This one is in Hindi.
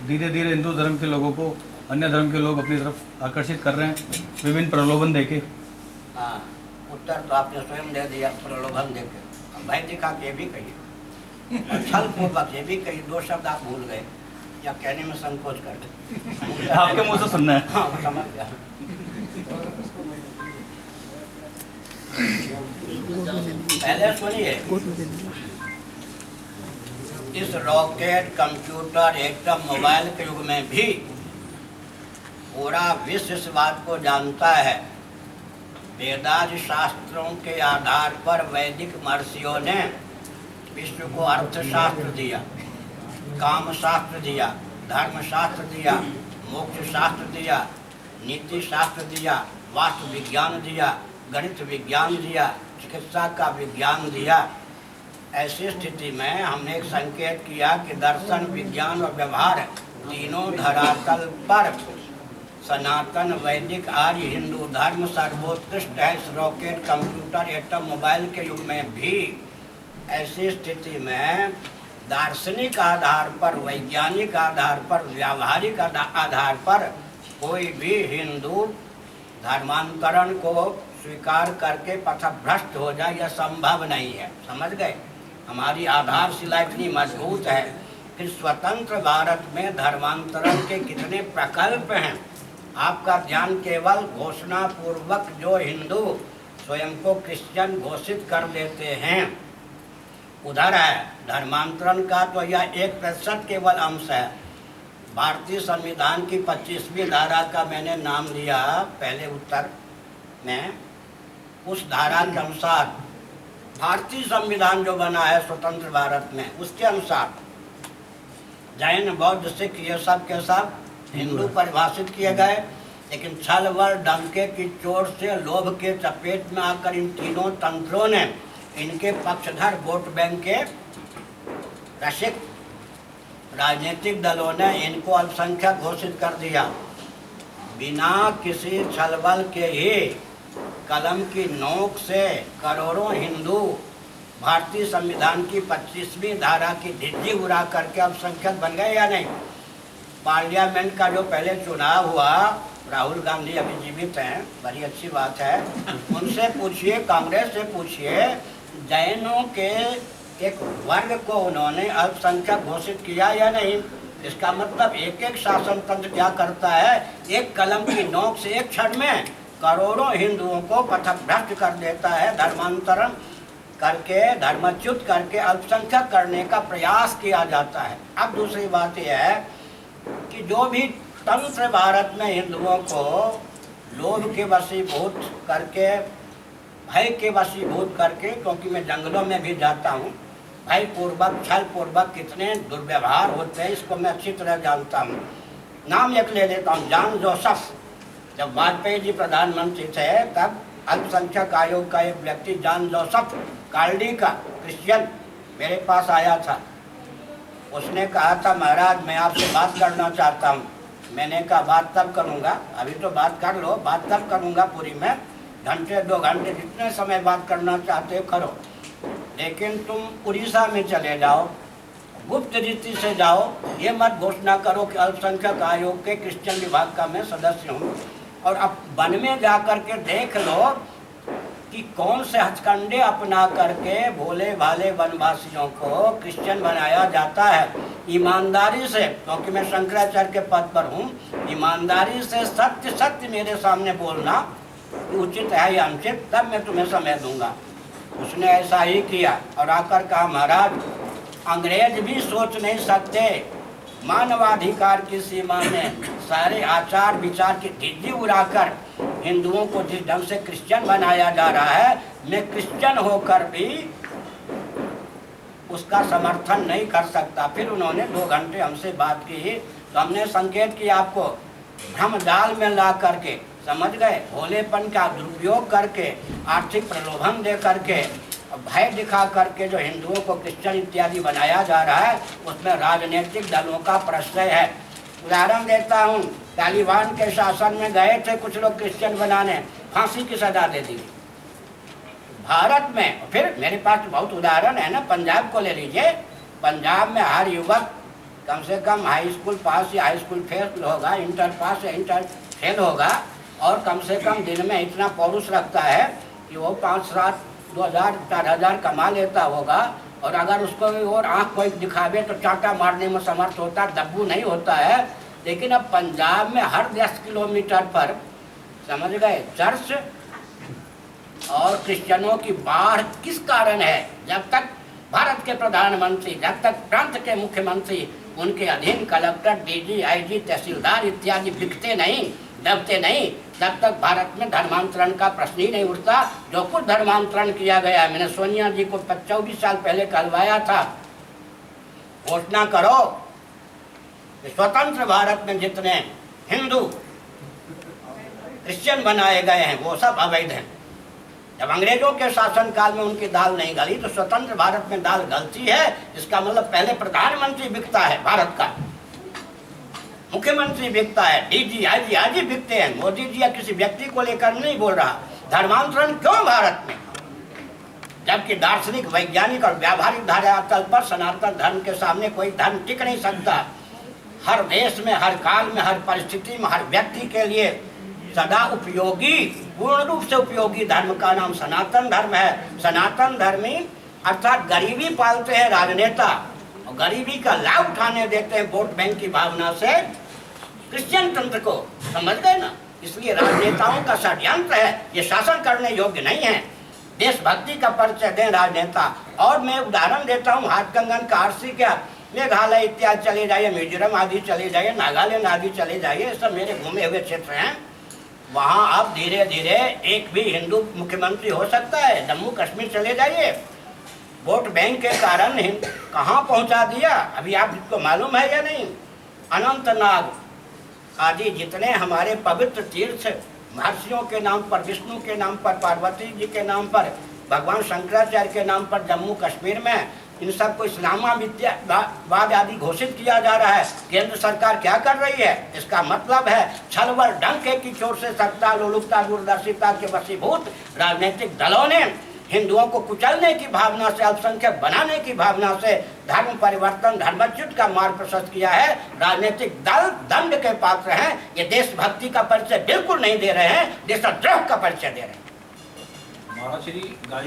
धीरे धीरे हिंदू धर्म के लोगों को अन्य धर्म के लोग अपनी तरफ आकर्षित कर रहे हैं विभिन्न प्रलोभन देके। हाँ, उत्तर तो आपने स्वयं दे दिया, प्रलोभन देके। अब भाई दिखा के भी कहिए, और छल पूर्वक ये भी कहिए। 2 शब्द आप भूल गए या कहने में संकोच कर दे। आपके मुंह से सुनना है। हाँ, समझ गया। पहले सुनिए, इस रॉकेट, कंप्यूटर, एटम, मोबाइल के युग में भी पूरा विश्व इस बात को जानता है, वेदादि शास्त्रों के आधार पर वैदिक महर्षियों ने विश्व को अर्थशास्त्र दिया, काम शास्त्र दिया, धर्म शास्त्र दिया, मोक्ष शास्त्र दिया, नीति शास्त्र दिया, वास्तु विज्ञान दिया, गणित विज्ञान दिया, चिकित्सा का विज्ञान दिया। ऐसी स्थिति में हमने एक संकेत किया कि दर्शन, विज्ञान और व्यवहार तीनों धरातल पर सनातन वैदिक आर्य हिंदू धर्म सर्वोत्कृष्ट है। इस रॉकेट, कंप्यूटर, एटम, मोबाइल के युग में भी ऐसी स्थिति में दार्शनिक आधार पर, वैज्ञानिक आधार पर, व्यावहारिक आधार पर कोई भी हिंदू धर्मांतरण को स्वीकार करके पथभ्रष्ट हो जाए, यह संभव नहीं है। समझ गए? हमारी आधारशिला इतनी मजबूत है कि स्वतंत्र भारत में धर्मांतरण के कितने प्रकल्प हैं। आपका ध्यान केवल घोषणा पूर्वक जो हिंदू स्वयं को क्रिश्चियन घोषित कर देते हैं उधर है। धर्मांतरण का तो यह 1% केवल अंश है। भारतीय संविधान की 25वीं धारा का मैंने नाम लिया पहले उत्तर में। उस धारा के अनुसार भारतीय संविधान जो बना है स्वतंत्र भारत में, उसके अनुसार जैन, बौद्ध, सिख ये सब के सब हिंदू परिभाषित किए गए। लेकिन छल बल डंके की चोट से, लोभ के चपेट में आकर इन तीनों तंत्रों ने, इनके पक्षधर वोट बैंक के रसिक राजनीतिक दलों ने इनको अल्पसंख्यक घोषित कर दिया। बिना किसी छलबल के ही कलम की नोक से करोड़ों हिंदू भारतीय संविधान की 25वीं धारा की धिज्जी उड़ा करके अल्पसंख्यक बन गए या नहीं? पार्लियामेंट का जो पहले चुनाव हुआ, राहुल गांधी अभी जीवित हैं, बड़ी अच्छी बात है। उनसे पूछिए, कांग्रेस से पूछिए, जैनों के एक वर्ग को उन्होंने अल्पसंख्यक घोषित किया या नहीं? इसका मतलब एक एक शासन तंत्र क्या करता है, एक कलम की नोक से एक क्षण में करोड़ों हिंदुओं को पथभ्रष्ट कर देता है। धर्मांतरण करके, धर्मच्युत करके अल्पसंख्यक करने का प्रयास किया जाता है। अब दूसरी बात यह है कि जो भी तंत्र भारत में हिंदुओं को लोभ के वशीभूत करके, भय के वशीभूत करके, क्योंकि मैं जंगलों में भी जाता हूँ, भय पूर्वक, छल पूर्वक कितने दुर्व्यवहार होते हैं इसको मैं अच्छी तरह जानता हूँ। नाम एक ले लेता हूँ, जॉन जोसेफ। जब वाजपेयी जी प्रधानमंत्री थे तब अल्पसंख्यक आयोग का एक व्यक्ति जॉन जोसेफ कार्डी का, क्रिश्चियन, मेरे पास आया था। उसने कहा था, महाराज मैं आपसे बात करना चाहता हूँ। मैंने कहा बात तब करूँगा, अभी तो बात कर लो, बात तब करूँगा पूरी में, घंटे 2 घंटे जितने समय बात करना चाहते हो करो, लेकिन तुम उड़ीसा में चले जाओ, गुप्त रीति से जाओ, ये मत घोषणा करो कि अल्पसंख्यक आयोग के क्रिश्चियन विभाग का मैं सदस्य हूँ। और अब वन में जा कर के देख लो कि कौन से हथकंडे अपना करके भोले भाले वनवासियों को क्रिश्चियन बनाया जाता है। ईमानदारी से, क्योंकि मैं शंकराचार्य के पद पर हूँ, ईमानदारी से सत्य सत्य मेरे सामने बोलना उचित है या अनुचित, तब मैं तुम्हें समय दूंगा। उसने ऐसा ही किया और आकर कहा, महाराज अंग्रेज भी सोच नहीं सकते, मानवाधिकार की सीमा में सारे आचार विचार की धिज्जी उड़ाकर हिंदुओं को जिस ढंग से क्रिश्चियन बनाया जा रहा है, मैं क्रिश्चियन होकर भी उसका समर्थन नहीं कर सकता। फिर उन्होंने 2 घंटे हमसे बात की, तो हमने संकेत किया आपको, भ्रम जाल में ला करके, समझ गए, भोलेपन का दुरुपयोग करके, आर्थिक प्रलोभन दे करके, भय दिखा करके जो हिंदुओं को क्रिश्चियन इत्यादि बनाया जा रहा है, उसमें राजनीतिक दलों का प्रश्रय है। उदाहरण देता हूँ, तालिबान के शासन में गए थे कुछ लोग क्रिश्चियन बनाने, फांसी की सजा दे दी भारत में। फिर मेरे पास बहुत उदाहरण है ना, पंजाब को ले लीजिए, पंजाब में हर युवक कम से कम हाई स्कूल पास या हाई स्कूल फेल होगा, इंटर पास या इंटर फेल होगा, और कम से कम दिन में इतना पौरुष रखता है कि वो 5-7 2,000 4,000 कमा लेता होगा। और अगर उसको और आँख कोई दिखावे तो चाटा मारने में समर्थ होता, दब्बू नहीं होता है। लेकिन अब पंजाब में हर 10 किलोमीटर पर, समझ गए, चर्च और क्रिश्चियनों की बाढ़ किस कारण है? जब तक भारत के प्रधानमंत्री, जब तक प्रांत के मुख्यमंत्री, उनके अधीन कलेक्टर, डीजी, आईजी, तहसीलदार इत्यादि बिकते नहीं, दबते नहीं, तब तक भारत में धर्मांतरण का प्रश्न ही नहीं उठता। जो कुछ धर्मांतरण किया गया, मैंने सोनिया जी को 24 साल पहले कहलवाया था, घोषणा करो कि स्वतंत्र भारत में जितने हिंदू क्रिश्चियन बनाए गए हैं वो सब अवैध हैं। जब अंग्रेजों के शासनकाल में उनकी दाल नहीं गली तो स्वतंत्र भारत में दाल गलती है। इसका मतलब पहले प्रधानमंत्री बिकता है भारत का, मुख्यमंत्री बिकता है, डीजी, आईजी आदि बिकते हैं। मोदी जी या किसी व्यक्ति को लेकर नहीं बोल रहा। धर्मांतरण क्यों भारत में? जबकि दार्शनिक, वैज्ञानिक और व्यावहारिक धरातल पर सनातन धर्म के सामने कोई धर्म टिक नहीं सकता। हर देश में, हर काल में, हर परिस्थिति में, हर व्यक्ति के लिए सदा उपयोगी, पूर्ण रूप से उपयोगी धर्म का नाम सनातन धर्म है। सनातन धर्मी अर्थात गरीबी पालते हैं राजनेता, और गरीबी का लाभ उठाने देते हैं वोट बैंक की भावना से क्रिश्चियन तंत्र को, समझ गए ना? इसलिए राजनेताओं का षड्यंत्र है, ये शासन करने योग्य नहीं है। देशभक्ति का परिचय दें राजनेता। और मैं उदाहरण देता हूँ, हाथ कंगन का आरसी क्या, मेघालय इत्यादि चले जाइए, मिजोरम आदि चले जाइए, नागालैंड आदि चले जाइए, सब मेरे घूमे हुए क्षेत्र हैं। वहाँ अब धीरे धीरे एक भी हिंदू मुख्यमंत्री हो सकता है। जम्मू कश्मीर चले जाइए, वोट बैंक के कारण कहाँ पहुँचा दिया, अभी आपको मालूम है या नहीं? अनंतनाग आदि जितने हमारे पवित्र तीर्थ, महर्षियों के नाम पर, विष्णु के नाम पर, पार्वती जी के नाम पर, भगवान शंकराचार्य के नाम पर जम्मू कश्मीर में, इन सबको इस्लामाबाद आदि घोषित किया जा रहा है। केंद्र सरकार क्या कर रही है? इसका मतलब है छलबल डंके की चोट से सत्ता, लोलुपता, दूरदर्शिता के वशीभूत राजनीतिक दलों ने हिंदुओं को कुचलने की भावना से, अल्पसंख्यक बनाने की भावना से धर्म परिवर्तन, धर्मच्युत का मार्ग प्रशस्त किया है। राजनीतिक दल दंड के पात्र हैं। ये देशभक्ति का परिचय बिल्कुल नहीं दे रहे हैं, देशद्रोह का परिचय दे रहे हैं। महाराज श्री गायों